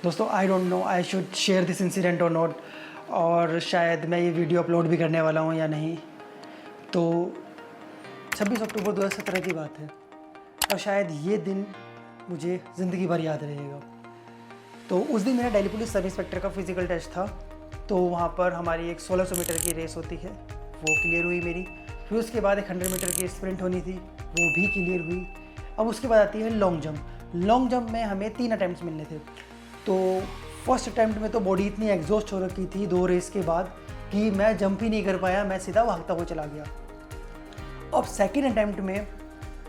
दोस्तों I don't know I should share this incident और not, और शायद मैं ये वीडियो अपलोड भी करने वाला हूँ या नहीं। तो 26 अक्टूबर 2017 की बात है और शायद ये दिन मुझे ज़िंदगी भर याद रहेगा। तो उस दिन मेरा दिल्ली पुलिस सब इंस्पेक्टर का फिज़िकल टेस्ट था। तो वहाँ पर हमारी एक 1600 मीटर की रेस होती है, वो क्लियर हुई मेरी। फिर उसके बाद एक 100 मीटर की स्प्रिंट होनी थी, वो भी क्लियर हुई। अब उसके बाद आती है लॉन्ग जंप। लॉन्ग जंप में हमें 3 अटैम्प्ट मिलने थे। तो फर्स्ट अटैम्प्ट में तो बॉडी इतनी एग्जॉस्ट हो रखी थी 2 रेस के बाद कि मैं जंप ही नहीं कर पाया, मैं सीधा भागता हुआ चला गया। अब सेकेंड अटैम्प्ट में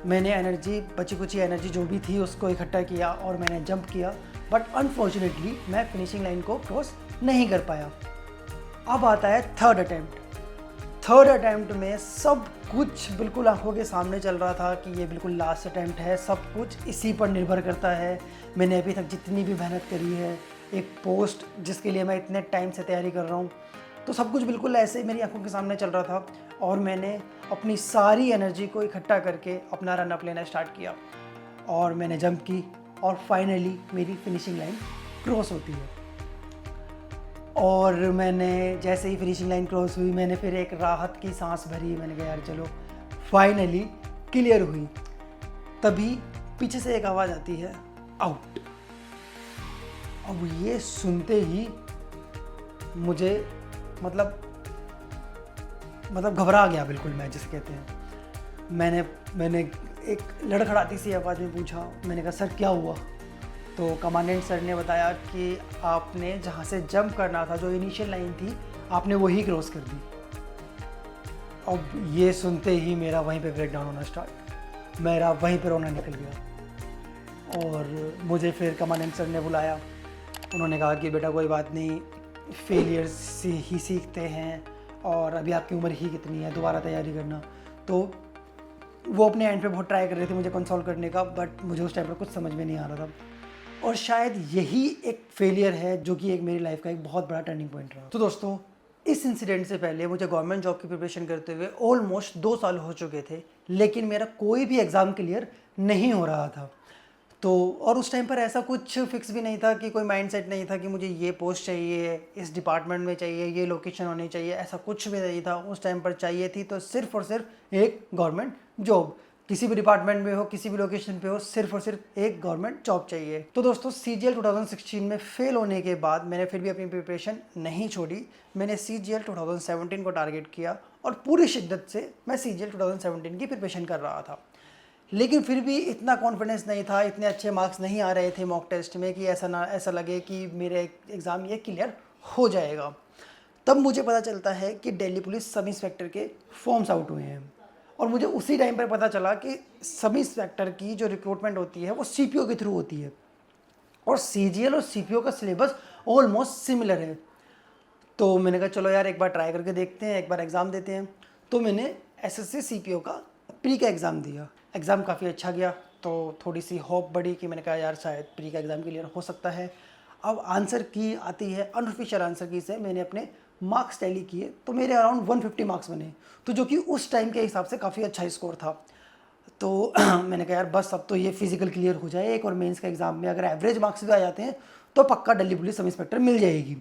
मैंने एनर्जी, बची कुची एनर्जी जो भी थी उसको इकट्ठा किया और मैंने जंप किया, बट अनफॉर्चुनेटली मैं फिनिशिंग लाइन को क्रॉस नहीं कर पाया। अब आता है थर्ड अटैम्प्ट। थर्ड अटैम्प्ट में सब कुछ बिल्कुल आंखों के सामने चल रहा था कि ये बिल्कुल लास्ट अटैम्प्ट है, सब कुछ इसी पर निर्भर करता है। मैंने अभी तक जितनी भी मेहनत करी है, एक पोस्ट जिसके लिए मैं इतने टाइम से तैयारी कर रहा हूँ, तो सब कुछ बिल्कुल ऐसे मेरी आंखों के सामने चल रहा था। और मैंने अपनी सारी एनर्जी को इकट्ठा करके अपना रन अप लेना स्टार्ट किया और मैंने जंप की और फाइनली मेरी फिनिशिंग लाइन क्रॉस होती है। और मैंने जैसे ही फिनिशिंग लाइन क्रॉस हुई, मैंने फिर एक राहत की सांस भरी। मैंने कहा यार चलो फाइनली क्लियर हुई। तभी पीछे से एक आवाज़ आती है, आउट। अब ये सुनते ही मुझे मतलब घबरा गया बिल्कुल, मैं जिसे कहते हैं। मैंने एक लड़खड़ाती सी आवाज़ में पूछा, मैंने कहा सर क्या हुआ? तो कमांडेंट सर ने बताया कि आपने जहाँ से जंप करना था, जो इनिशियल लाइन थी, आपने वही क्रॉस कर दी। अब ये सुनते ही मेरा वहीं पे ब्रेकडाउन होना स्टार्ट, मेरा वहीं पे रोना निकल गया। और मुझे फिर कमांडेंट सर ने बुलाया। उन्होंने कहा कि बेटा कोई बात नहीं, फेलियर से ही सीखते हैं और अभी आपकी उम्र ही कितनी है, दोबारा तैयारी करना। तो वो अपने एंड पे बहुत ट्राई कर रहे थे मुझे कंसोल करने का, बट मुझे उस टाइम पर कुछ समझ में नहीं आ रहा था। और शायद यही एक फेलियर है जो कि एक मेरी लाइफ का एक बहुत बड़ा टर्निंग पॉइंट रहा। तो दोस्तों, इस इंसिडेंट से पहले मुझे गवर्नमेंट जॉब की प्रिपरेशन करते हुए ऑलमोस्ट 2 साल हो चुके थे, लेकिन मेरा कोई भी एग्ज़ाम क्लियर नहीं हो रहा था। तो और उस टाइम पर ऐसा कुछ फिक्स भी नहीं था कि कोई माइंडसेट नहीं था कि मुझे ये पोस्ट चाहिए, इस डिपार्टमेंट में चाहिए, ये लोकेशन होनी चाहिए, ऐसा कुछ भी नहीं था। उस टाइम पर चाहिए थी तो सिर्फ और सिर्फ एक गवर्नमेंट जॉब, किसी भी डिपार्टमेंट में हो, किसी भी लोकेशन पे हो, सिर्फ और सिर्फ एक गवर्नमेंट जॉब चाहिए। तो दोस्तों, CGL 2016 में फेल होने के बाद मैंने फिर भी अपनी प्रिपरेशन नहीं छोड़ी। मैंने CGL 2017 को टारगेट किया और पूरी शिद्दत से मैं CGL 2017 की प्रिपरेशन कर रहा था। लेकिन फिर भी इतना कॉन्फिडेंस नहीं था, इतने अच्छे मार्क्स नहीं आ रहे थे मॉक टेस्ट में कि ऐसा लगे कि मेरे एग्ज़ाम ये क्लियर हो जाएगा। तब मुझे पता चलता है कि दिल्ली पुलिस सब इंस्पेक्टर के फॉर्म्स आउट हुए हैं और मुझे उसी टाइम पर पता चला कि सब इंस्पेक्टर की जो रिक्रूटमेंट होती है वो CPO के थ्रू होती है और CGL और CPO का सिलेबस ऑलमोस्ट सिमिलर है। तो मैंने कहा चलो यार एक बार ट्राई करके देखते हैं, एक बार एग्ज़ाम देते हैं। तो मैंने SSC CPO का प्री का एग्ज़ाम दिया। एग्ज़ाम काफ़ी अच्छा गया, तो थोड़ी सी होप बढ़ी कि मैंने कहा यार शायद प्री का एग्ज़ाम क्लियर हो सकता है। अब आंसर की आती है, अनऑफिशियल आंसर की से मैंने अपने मार्क्स टैली किए तो मेरे अराउंड 150 मार्क्स बने, तो जो कि उस टाइम के हिसाब से काफ़ी अच्छा स्कोर था। तो मैंने कहा यार बस अब तो ये फिजिकल क्लियर हो जाए, एक और मेंस का एग्ज़ाम में अगर एवरेज मार्क्स भी आ जाते हैं तो पक्का दिल्ली पुलिस सब इंस्पेक्टर मिल जाएगी।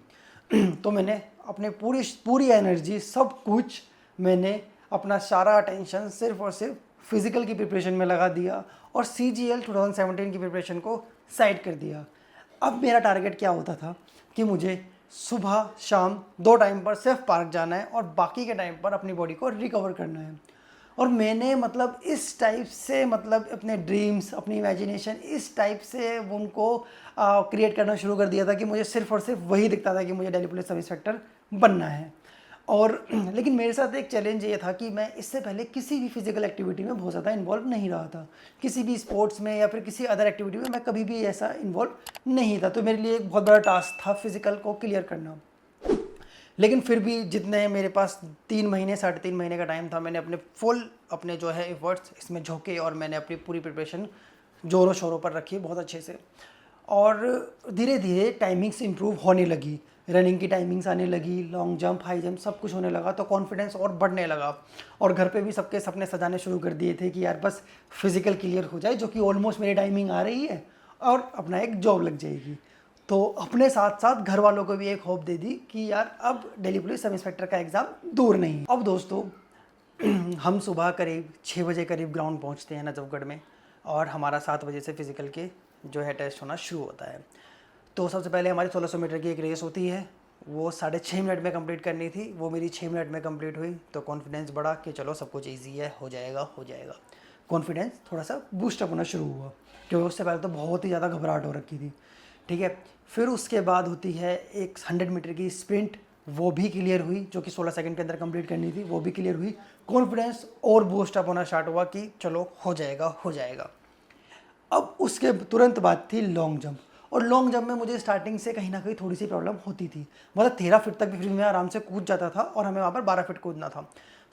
तो मैंने अपने पूरी एनर्जी, सब कुछ, मैंने अपना सारा अटेंशन सिर्फ और सिर्फ फिज़िकल की प्रिपरेशन में लगा दिया और CGL 2017 की प्रिपरेशन को साइड कर दिया। अब मेरा टारगेट क्या होता था कि मुझे सुबह शाम 2 टाइम पर सिर्फ पार्क जाना है और बाकी के टाइम पर अपनी बॉडी को रिकवर करना है। और मैंने इस टाइप से अपने ड्रीम्स, अपनी इमेजिनेशन इस टाइप से उनको क्रिएट करना शुरू कर दिया था कि मुझे सिर्फ और सिर्फ वही दिखता था कि मुझे दिल्ली पुलिस सब इंस्पेक्टर बनना है। और लेकिन मेरे साथ एक चैलेंज ये था कि मैं इससे पहले किसी भी फिजिकल एक्टिविटी में बहुत ज़्यादा इन्वॉल्व नहीं रहा था, किसी भी स्पोर्ट्स में या फिर किसी अदर एक्टिविटी में मैं कभी भी ऐसा इन्वॉल्व नहीं था। तो मेरे लिए एक बहुत बड़ा टास्क था फिजिकल को क्लियर करना। लेकिन फिर भी जितने मेरे पास 3 महीने, 3.5 महीने का टाइम था, मैंने अपने जो है एफर्ट्स इसमें झोंके और मैंने अपनी पूरी प्रिपरेशन ज़ोरों शोरों पर रखी बहुत अच्छे से। और धीरे धीरे टाइमिंग्स इंप्रूव होने लगी, रनिंग की टाइमिंग्स आने लगी, लॉन्ग जंप, हाई जंप सब कुछ होने लगा, तो कॉन्फिडेंस और बढ़ने लगा। और घर पे भी सबके सपने सजाने शुरू कर दिए थे कि यार बस फिज़िकल क्लियर हो जाए, जो कि ऑलमोस्ट मेरी टाइमिंग आ रही है, और अपना एक जॉब लग जाएगी। तो अपने साथ साथ घर वालों को भी एक होप दे दी कि यार अब दिल्ली पुलिस सब इंस्पेक्टर का एग्ज़ाम दूर नहीं है। अब दोस्तों हम सुबह करीब 6 बजे करीब ग्राउंड पहुंचते हैं नजफगढ़ में, और हमारा 7 बजे से फिज़िकल के जो है टेस्ट होना शुरू होता है। तो सबसे पहले हमारी 1600 मीटर की एक रेस होती है, वो 6.5 मिनट में कंप्लीट करनी थी, वो मेरी 6 मिनट में कंप्लीट हुई। तो कॉन्फिडेंस बढ़ा कि चलो सब कुछ ईजी है, हो जाएगा हो जाएगा। कॉन्फिडेंस थोड़ा सा बूस्टअप होना शुरू हुआ, क्योंकि उससे पहले तो बहुत ही ज़्यादा घबराहट हो रखी थी। ठीक है, फिर उसके बाद होती है एक 100 मीटर की स्प्रिंट, वो भी क्लियर हुई, जो कि 16 सेकंड के अंदर कंप्लीट करनी थी, वो भी क्लियर हुई। कॉन्फिडेंस और बूस्टअप होना स्टार्ट हुआ कि चलो हो जाएगा हो जाएगा। अब उसके तुरंत बाद थी लॉन्ग जंप, और लॉन्ग जंप में मुझे स्टार्टिंग से कहीं ना कहीं थोड़ी सी प्रॉब्लम होती थी। मतलब 13 फीट तक भी फिर मैं आराम से कूद जाता था, और हमें वहाँ पर 12 फीट कूदना था।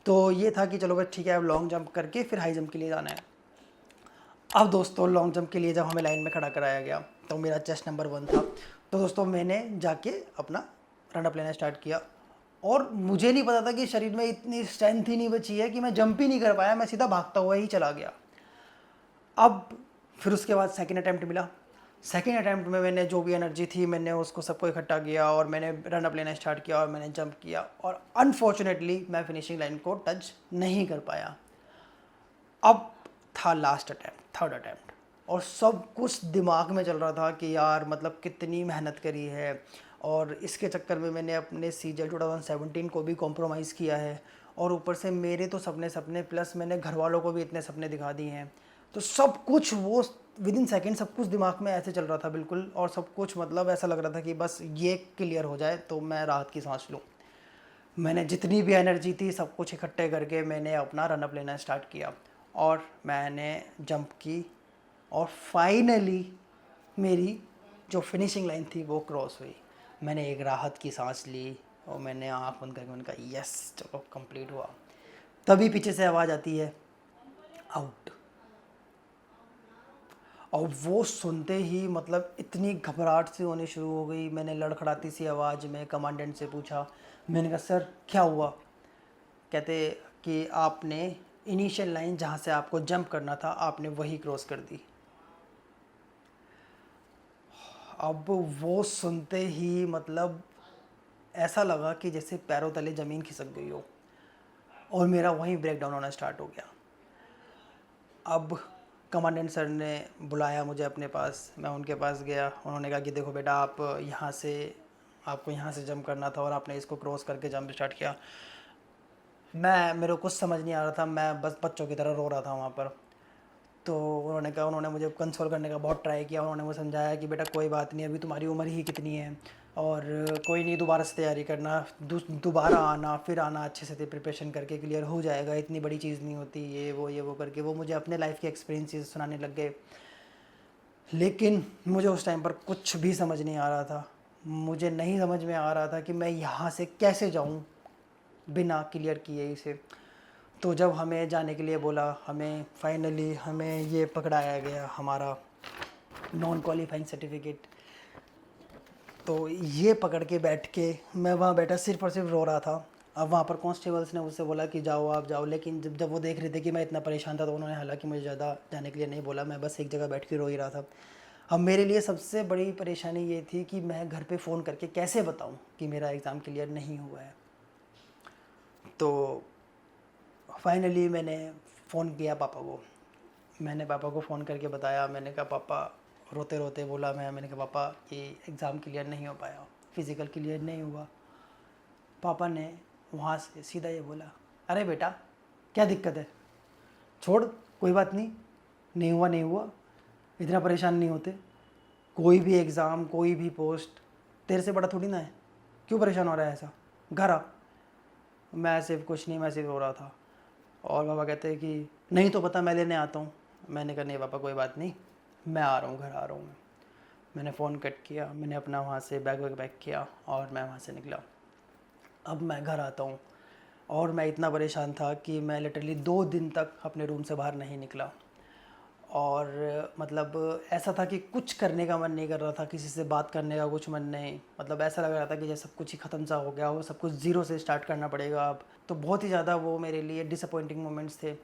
तो ये था कि चलो बस ठीक है, अब लॉन्ग जंप करके फिर हाई जंप के लिए जाना है। अब दोस्तों लॉन्ग जंप के लिए जब हमें लाइन में खड़ा कराया गया, तो मेरा चेस्ट नंबर 1 था। तो दोस्तों मैंने जाके अपना रन अप लेना स्टार्ट किया, और मुझे नहीं पता था कि शरीर में इतनी स्ट्रेंथ ही नहीं बची है कि मैं जंप ही नहीं कर पाया, मैं सीधा भागता हुआ ही चला गया। अब फिर उसके बाद सेकंड अटैम्प्ट मिला। सेकंड अटैम्प्ट में मैंने जो भी एनर्जी थी मैंने उसको सबको इकट्ठा किया, और मैंने रन अप लेना स्टार्ट किया, और मैंने जंप किया, और अनफॉर्चुनेटली मैं फिनिशिंग लाइन को टच नहीं कर पाया। अब था लास्ट अटैम्प्ट, थर्ड अटैम्प्ट, और सब कुछ दिमाग में चल रहा था कि यार मतलब कितनी मेहनत करी है, और इसके चक्कर में मैंने अपने सीजीएल 2017 को भी कॉम्प्रोमाइज़ किया है, और ऊपर से मेरे तो सपने सपने प्लस मैंने घर वालों को भी इतने सपने दिखा दिए हैं। तो सब कुछ वो विद इन सेकेंड सब कुछ दिमाग में ऐसे चल रहा था बिल्कुल, और सब कुछ मतलब ऐसा लग रहा था कि बस ये क्लियर हो जाए तो मैं राहत की सांस लूँ। मैंने जितनी भी एनर्जी थी सब कुछ इकट्ठे करके मैंने अपना रनअप लेना स्टार्ट किया, और मैंने जंप की, और फाइनली मेरी जो फिनिशिंग लाइन थी वो क्रॉस हुई। मैंने एक राहत की सांस ली, और मैंने आँख बंद करके मैंने कहा यस चलो कंप्लीट हुआ। तभी पीछे से आवाज़ आती है आउट, और वो सुनते ही मतलब इतनी घबराहट सी होनी शुरू हो गई। मैंने लड़खड़ाती सी आवाज़ में कमांडेंट से पूछा, मैंने कहा सर क्या हुआ? कहते कि आपने इनिशियल लाइन जहाँ से आपको जंप करना था आपने वही क्रॉस कर दी। अब वो सुनते ही मतलब ऐसा लगा कि जैसे पैरों तले ज़मीन खिसक गई हो, और मेरा वहीं ब्रेक डाउन होना स्टार्ट हो गया। अब कमांडेंट सर ने बुलाया मुझे अपने पास, मैं उनके पास गया। उन्होंने कहा कि देखो बेटा आप यहाँ से, आपको यहाँ से जंप करना था और आपने इसको क्रॉस करके जंप स्टार्ट किया। मेरे को कुछ समझ नहीं आ रहा था, मैं बस बच्चों की तरह रो रहा था वहाँ पर। तो उन्होंने कहा, उन्होंने मुझे कंसोल करने का बहुत ट्राई किया। उन्होंने मुझे समझाया कि बेटा कोई बात नहीं, अभी तुम्हारी उम्र ही कितनी है, और कोई नहीं, दोबारा से तैयारी करना, दोबारा आना, फिर आना, अच्छे से प्रिपरेशन करके क्लियर हो जाएगा, इतनी बड़ी चीज़ नहीं होती, ये वो करके वो मुझे अपने लाइफ के एक्सपीरियंसेस सुनाने लग गए। लेकिन मुझे उस टाइम पर कुछ भी समझ नहीं आ रहा था। मुझे नहीं समझ में आ रहा था कि मैं यहाँ से कैसे जाऊँ बिना क्लियर किए इसे। तो जब हमें जाने के लिए बोला, हमें फाइनली हमें ये पकड़ाया गया हमारा नॉन क्वालिफाइंग सर्टिफिकेट। तो ये पकड़ के बैठ के मैं वहाँ बैठा सिर्फ और सिर्फ रो रहा था। अब वहाँ पर कांस्टेबल्स ने मुझसे बोला कि जाओ आप जाओ, लेकिन जब वो देख रहे थे कि मैं इतना परेशान था तो उन्होंने हालांकि मुझे ज़्यादा जाने के लिए नहीं बोला। मैं बस एक जगह बैठ के रो ही रहा था। अब मेरे लिए सबसे बड़ी परेशानी ये थी कि मैं घर पे फ़ोन करके कैसे बताऊँ कि मेरा एग्ज़ाम क्लियर नहीं हुआ है। तो फाइनली मैंने फ़ोन किया पापा को। मैंने पापा को फ़ोन करके बताया। मैंने कहा पापा, रोते रोते बोला मैंने कहा पापा ये एग्ज़ाम क्लियर नहीं हो पाया, फ़िज़िकल क्लियर नहीं हुआ। पापा ने वहाँ से सीधा ये बोला, अरे बेटा क्या दिक्कत है, छोड़ कोई बात नहीं, नहीं हुआ नहीं हुआ, इतना परेशान नहीं होते। कोई भी एग्ज़ाम, कोई भी पोस्ट तेरे से बड़ा थोड़ी ना है, क्यों परेशान हो रहा है ऐसा, घर आ। मैं सिर्फ कुछ नहीं, मैं सिर्फ रो रहा था। और पापा कहते हैं कि नहीं तो पता, मैं लेने आता हूँ। मैंने कहा नहीं पापा कोई बात नहीं, मैं आ रहा हूँ, घर आ रहा हूँ मैं। मैंने फ़ोन कट किया, मैंने अपना वहाँ से बैग वैग पैक किया और मैं वहाँ से निकला। अब मैं घर आता हूँ, और मैं इतना परेशान था कि मैं लिटरली 2 दिन तक अपने रूम से बाहर नहीं निकला। और मतलब ऐसा था कि कुछ करने का मन नहीं कर रहा था, किसी से बात करने का कुछ मन नहीं। मतलब ऐसा लग रहा था कि जैसे सब कुछ ही ख़त्म सा हो गया हो, सब कुछ ज़ीरो से स्टार्ट करना पड़ेगा अब। तो बहुत ही ज़्यादा वो मेरे लिए डिसअपॉइंटिंग मोमेंट्स थे।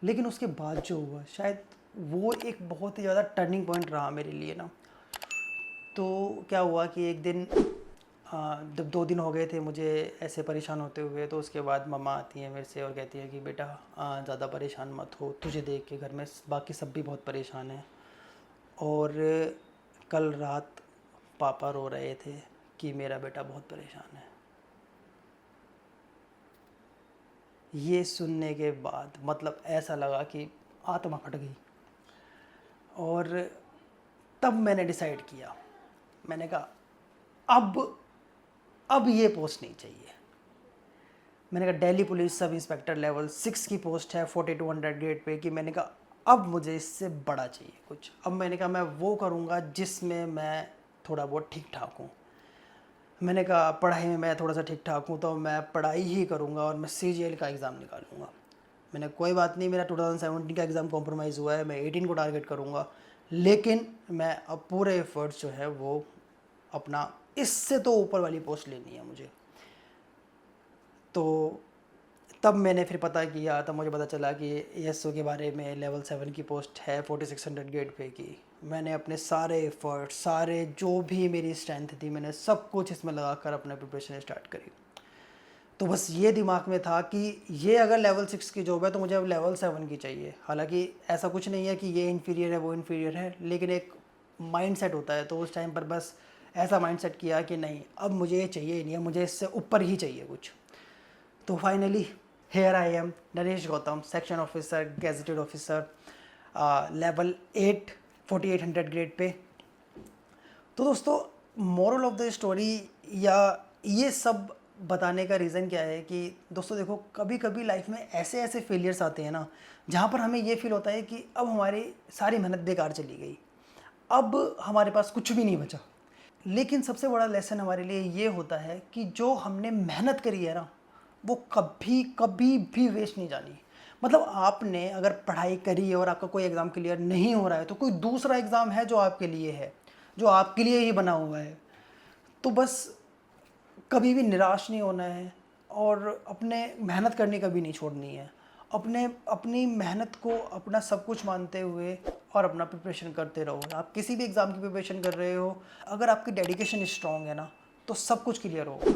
लेकिन उसके बाद जो हुआ, शायद वो एक बहुत ही ज़्यादा टर्निंग पॉइंट रहा मेरे लिए ना। तो क्या हुआ कि एक दिन जब 2 दिन हो गए थे मुझे ऐसे परेशान होते हुए, तो उसके बाद मम्मा आती हैं मेरे से और कहती है कि बेटा ज़्यादा परेशान मत हो, तुझे देख के घर में बाकी सब भी बहुत परेशान हैं। और कल रात पापा रो रहे थे कि मेरा बेटा बहुत परेशान है। ये सुनने के बाद मतलब ऐसा लगा कि आत्मा फट गई। और तब मैंने डिसाइड किया, मैंने कहा अब ये पोस्ट नहीं चाहिए। मैंने कहा Delhi police sub inspector level 6 की पोस्ट है 4200 ग्रेड पे कि मैंने कहा अब मुझे इससे बड़ा चाहिए कुछ। अब मैंने कहा मैं वो करूँगा जिसमें मैं थोड़ा बहुत ठीक ठाक हूँ। मैंने कहा पढ़ाई में मैं थोड़ा सा ठीक ठाक हूँ तो मैं पढ़ाई ही करूँगा और मैं CGL का एग्ज़ाम निकालूंगा। मैंने कोई बात नहीं, मेरा 2017 का एग्ज़ाम कॉम्प्रोमाइज़ हुआ है, मैं 18 को टारगेट करूँगा, लेकिन मैं अब पूरे एफर्ट्स जो है वो अपना इससे तो ऊपर वाली पोस्ट लेनी है मुझे। तो तब मैंने फिर पता किया, तब मुझे पता चला कि ESO के बारे में लेवल 7 की पोस्ट है 4600 ग्रेड पे की। मैंने अपने सारे एफर्ट, सारे जो भी मेरी स्ट्रेंथ थी, मैंने सब कुछ इसमें लगा कर अपना प्रिपरेशन स्टार्ट करी। तो बस ये दिमाग में था कि ये अगर लेवल 6 की जॉब है तो मुझे अब लेवल 7 की चाहिए। हालांकि ऐसा कुछ नहीं है कि ये इन्फीरियर है वो इन्फीरियर है, लेकिन एक माइंडसेट होता है। तो उस टाइम पर बस ऐसा माइंडसेट किया कि नहीं अब मुझे ये चाहिए ही नहीं है, मुझे इससे ऊपर ही चाहिए कुछ। तो finally here I am Naresh Gautam, section officer, gazetted officer, level 8 4800 grade pay. तो दोस्तों मोरल ऑफ द स्टोरी या ये सब बताने का रीज़न क्या है कि दोस्तों देखो कभी कभी लाइफ में ऐसे ऐसे फेलियर्स आते हैं ना जहाँ पर हमें ये फील होता है कि अब हमारी सारी मेहनत बेकार चली गई, अब हमारे पास कुछ भी नहीं बचा। लेकिन सबसे बड़ा लेसन हमारे लिए ये होता है कि जो हमने मेहनत करी है ना वो कभी कभी भी वेस्ट नहीं जानी। मतलब आपने अगर पढ़ाई करी है और आपका कोई एग्ज़ाम क्लियर नहीं हो रहा है तो कोई दूसरा एग्ज़ाम है जो आपके लिए है, जो आपके लिए ही बना हुआ है। तो बस कभी भी निराश नहीं होना है और अपने मेहनत करनी कभी नहीं छोड़नी है। अपनी मेहनत को अपना सब कुछ मानते हुए और अपना प्रिपरेशन करते रहो। आप किसी भी एग्ज़ाम की प्रिपरेशन कर रहे हो, अगर आपकी डेडिकेशन स्ट्रॉन्ग है ना तो सब कुछ क्लियर होगा।